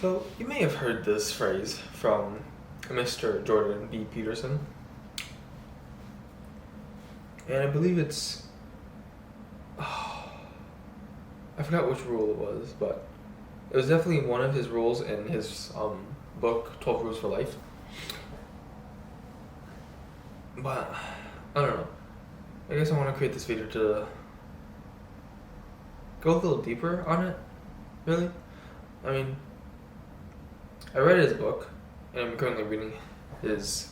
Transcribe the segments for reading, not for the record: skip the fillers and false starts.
So, you may have heard this phrase from Mr. Jordan B. Peterson, and I believe it's. I forgot which rule it was, but it was definitely one of his rules in his book, 12 Rules for Life. But, I don't know. I guess I want to create this video to go a little deeper on it, really. I mean, I read his book, and I'm currently reading his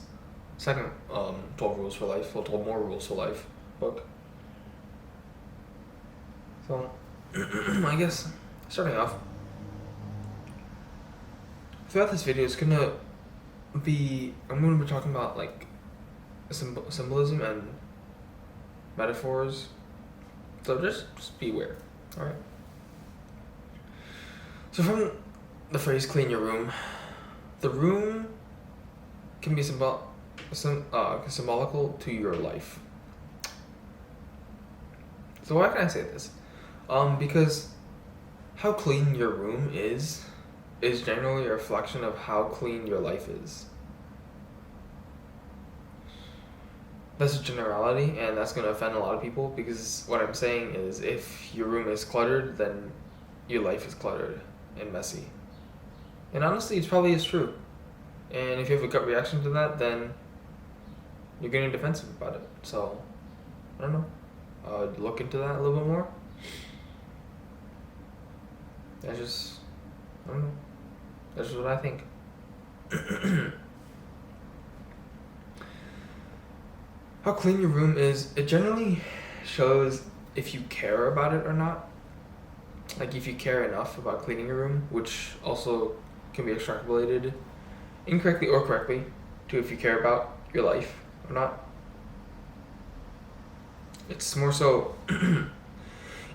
second 12 Rules for Life, 12 More Rules for Life book. So, I guess, starting off, throughout this video, I'm going to be talking about, like, symbolism and metaphors. So just be aware, alright? So from the phrase clean your room, the room can be symbolical to your life. So why can I say this? Because how clean your room is generally a reflection of how clean your life is. That's a generality, and that's going to offend a lot of people, because what I'm saying is if your room is cluttered, then your life is cluttered and messy. And honestly, it probably is true. And if you have a gut reaction to that, then you're getting defensive about it. So, I don't know. Look into that a little bit more. I don't know. That's just what I think. How clean your room is, it generally shows if you care about it or not. Like if you care enough about cleaning your room, which also can be extrapolated incorrectly or correctly to if you care about your life or not. It's more so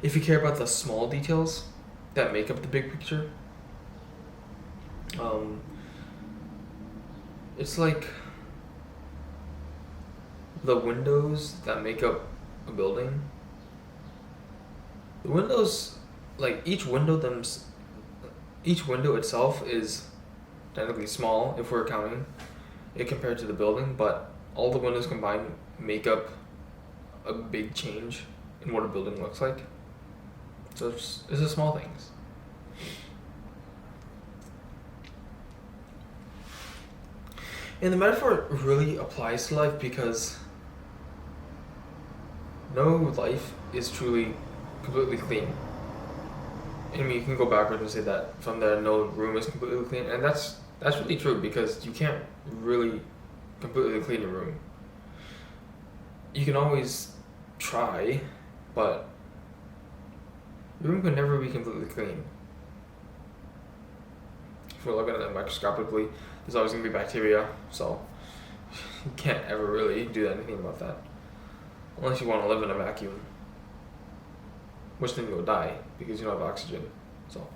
if you care about the small details that make up the big picture. It's like the windows that make up a building. The windows, like each window itself is technically small if we're counting it compared to the building, but all the windows combined make up a big change in what a building looks like. So it's the small things. And the metaphor really applies to life because no life is truly completely clean. I mean, you can go backwards and say that from there, no room is completely clean, and that's really true because you can't really completely clean a room. You can always try, but your room can never be completely clean. If we're looking at it microscopically, there's always going to be bacteria, so you can't ever really do anything about that. Unless you want to live in a vacuum. Which then you'll die, because you don't have oxygen, so.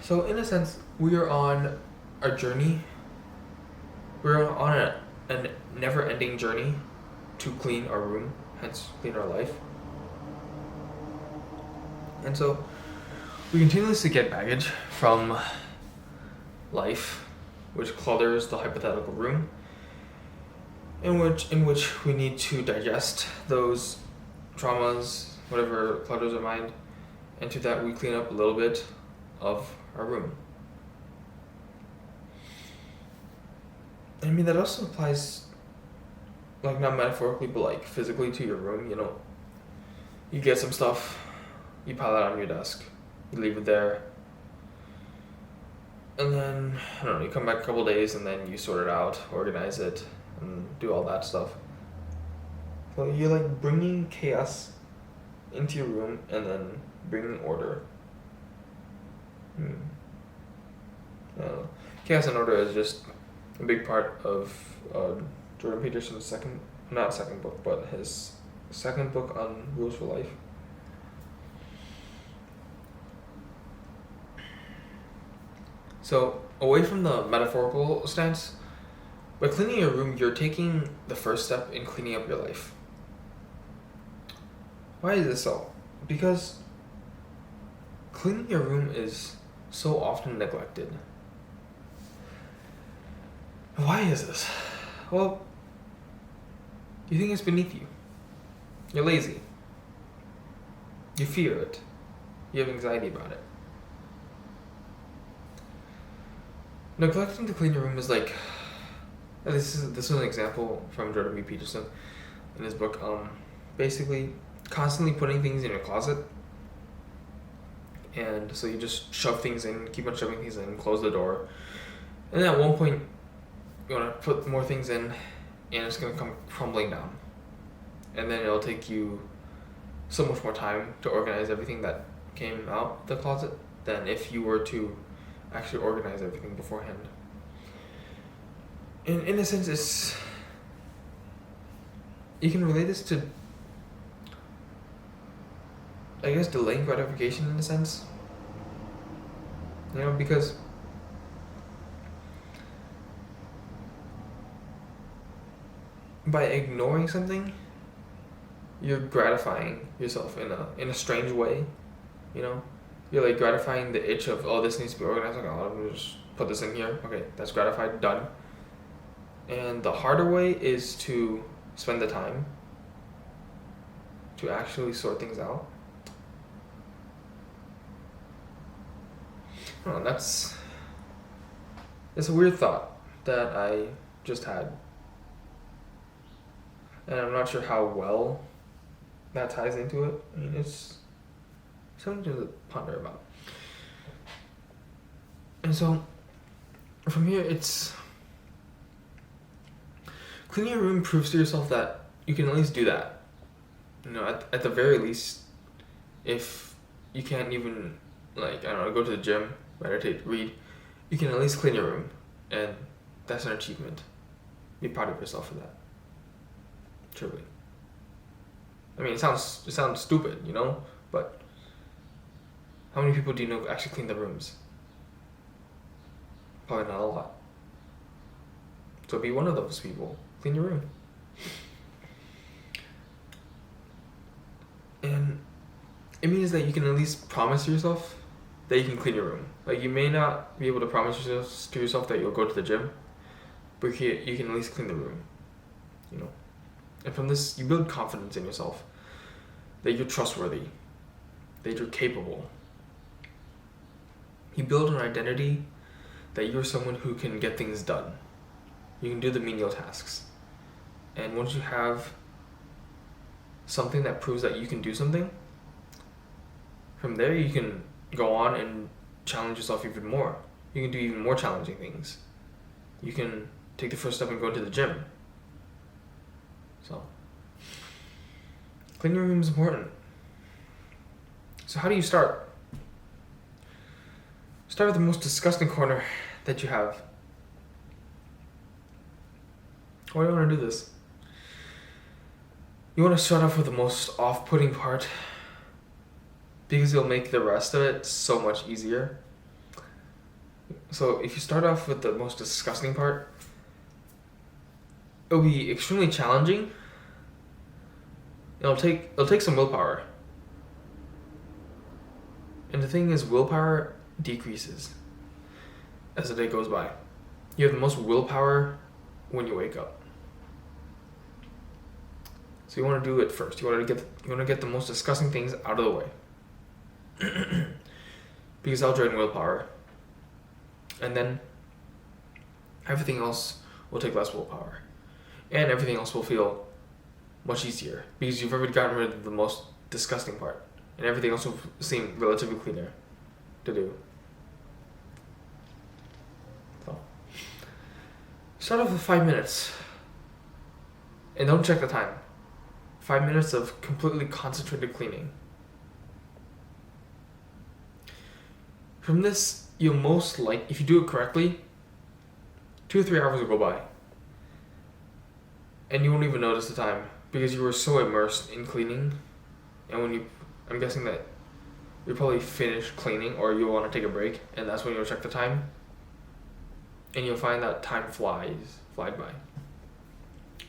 So in a sense, we are on a journey. We're on a never-ending journey to clean our room, hence clean our life. And so, we continuously get baggage from life, which clutters the hypothetical room, in which we need to digest those traumas, whatever clutters our mind, and to that we clean up a little bit of our room. I mean, that also applies, like, not metaphorically, but like physically to your room. You know, you get some stuff, you pile it on your desk, you leave it there, and then, I don't know, you come back a couple days and then you sort it out, organize it, and do all that stuff. So you're like bringing chaos into your room and then bringing order. I don't know. Chaos and order is just a big part of Jordan Peterson's second book on Rules for Life. So, away from the metaphorical stance, by cleaning your room, you're taking the first step in cleaning up your life. Why is this so? Because cleaning your room is so often neglected. Why is this? Well, you think it's beneath you. You're lazy. You fear it. You have anxiety about it. Neglecting to clean your room is like, this is an example from Jordan B. Peterson in his book. Basically, constantly putting things in your closet, and so you just shove things in, keep on shoving things in, close the door, and then at one point you want to put more things in, and it's gonna come crumbling down, and then it'll take you so much more time to organize everything that came out the closet than if you were to actually organize everything beforehand. In a sense, you can relate this to, I guess, delaying gratification in a sense. Because by ignoring something, you're gratifying yourself in a strange way. You're like gratifying the itch of, oh, this needs to be organized. Like, oh, let me just put this in here. Okay, that's gratified, done. And the harder way is to spend the time to actually sort things out. I don't know, it's a weird thought that I just had. And I'm not sure how well that ties into it. I mean, it's something to ponder about. And so, from here, it's cleaning your room proves to yourself that you can at least do that. At the very least, if you can't even, go to the gym, meditate, read, you can at least clean your room, and that's an achievement. Be proud of yourself for that. Truly. I mean, it sounds stupid, but how many people do you know actually clean their rooms? Probably not a lot. So be one of those people. Clean your room. And it means that you can at least promise yourself that you can clean your room. Like, you may not be able to promise to yourself that you'll go to the gym, but you can at least clean the room. And from this, you build confidence in yourself, that you're trustworthy, that you're capable. You build an identity that you're someone who can get things done. You can do the menial tasks. And once you have something that proves that you can do something, from there you can go on and challenge yourself even more. You can do even more challenging things. You can take the first step and go to the gym. So, cleaning your room is important. So how do you start? Start with the most disgusting corner that you have. Why do you want to do this? You want to start off with the most off-putting part, because it'll make the rest of it so much easier. So if you start off with the most disgusting part, it'll be extremely challenging. It'll take some willpower. And the thing is, willpower decreases as the day goes by. You have the most willpower when you wake up. So you want to do it first. You want to get the most disgusting things out of the way. Because that'll drain willpower. And then everything else will take less willpower. And everything else will feel much easier, because you've already gotten rid of the most disgusting part. And everything else will seem relatively cleaner to do. So, start off with 5 minutes. And don't check the time. 5 minutes of completely concentrated cleaning. From this, you'll if you do it correctly, 2 or 3 hours will go by. And you won't even notice the time, because you were so immersed in cleaning. And I'm guessing that you'll probably finish cleaning, or you'll want to take a break, and that's when you'll check the time. And you'll find that time flied by,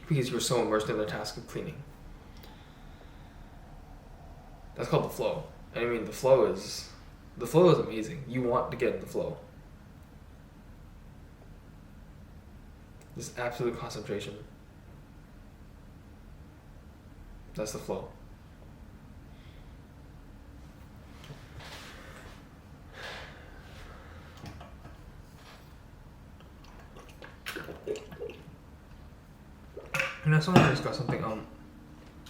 because you're so immersed in the task of cleaning. That's called the flow. And I mean, the flow is The flow is amazing. You want to get in the flow. This absolute concentration. That's the flow. And I also want to discuss something.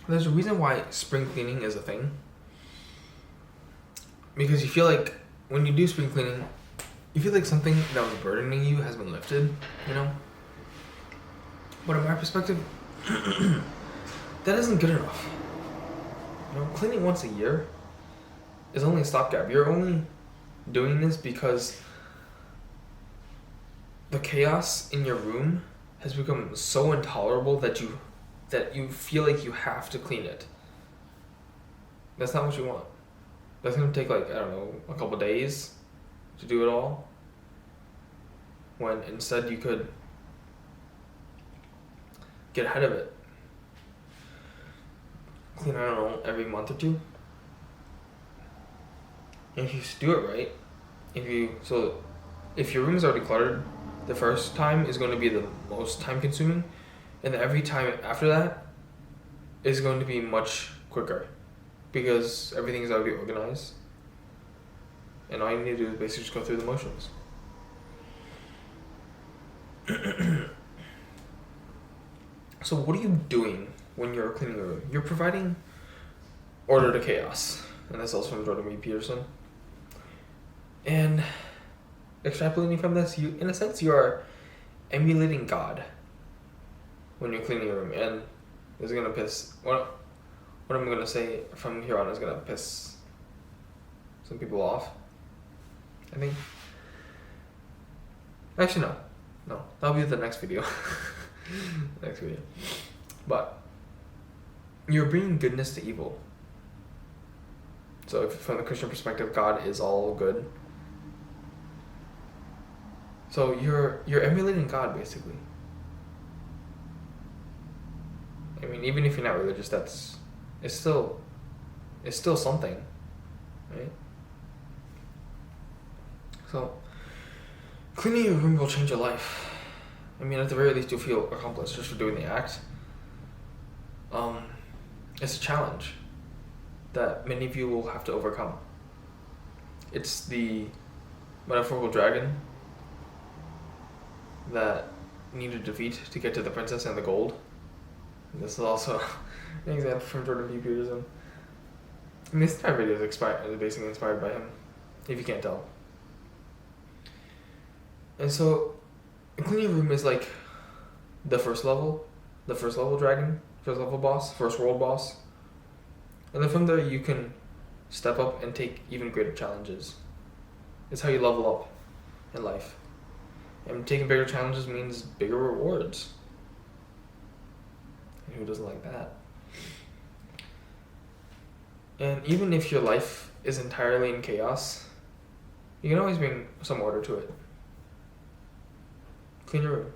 There's a reason why spring cleaning is a thing. Because you feel like when you do spring cleaning, you feel like something that was burdening you has been lifted, you know? But in my perspective, that isn't good enough. You know, cleaning once a year is only a stopgap. You're only doing this because the chaos in your room has become so intolerable that you feel like you have to clean it. That's not what you want. That's gonna take like, I don't know, a couple days to do it all. When instead you could get ahead of it. Clean, I don't know, every month or two. And if you do it right, if your room is already cluttered, the first time is going to be the most time consuming, and then every time after that is going to be much quicker because everything is already organized, and all you need to do is basically just go through the motions. So what are you doing when you're cleaning your room? You're providing order to chaos, and that's also from Jordan B. Peterson. And extrapolating from this, in a sense, you are emulating God when you're cleaning your room, and this is gonna piss. What I'm gonna say from here on is gonna piss some people off, I think. Actually, no, that'll be the next video. Next video. But you're bringing goodness to evil. So if from the Christian perspective, God is all good. So you're emulating God, basically. I mean, even if you're not religious, it's still something, right? So cleaning your room will change your life. I mean, at the very least, you'll feel accomplished just for doing the act. It's a challenge that many of you will have to overcome. It's the metaphorical dragon that you need to defeat to get to the princess and the gold. And this is also an example from Jordan B. Peterson. I mean, this entire video is basically inspired by him, if you can't tell. And so, cleaning your room is like the first level dragon, first level boss, first world boss. And then from there you can step up and take even greater challenges. It's how you level up in life. And taking bigger challenges means bigger rewards. And who doesn't like that? And even if your life is entirely in chaos, you can always bring some order to it. Clean your room.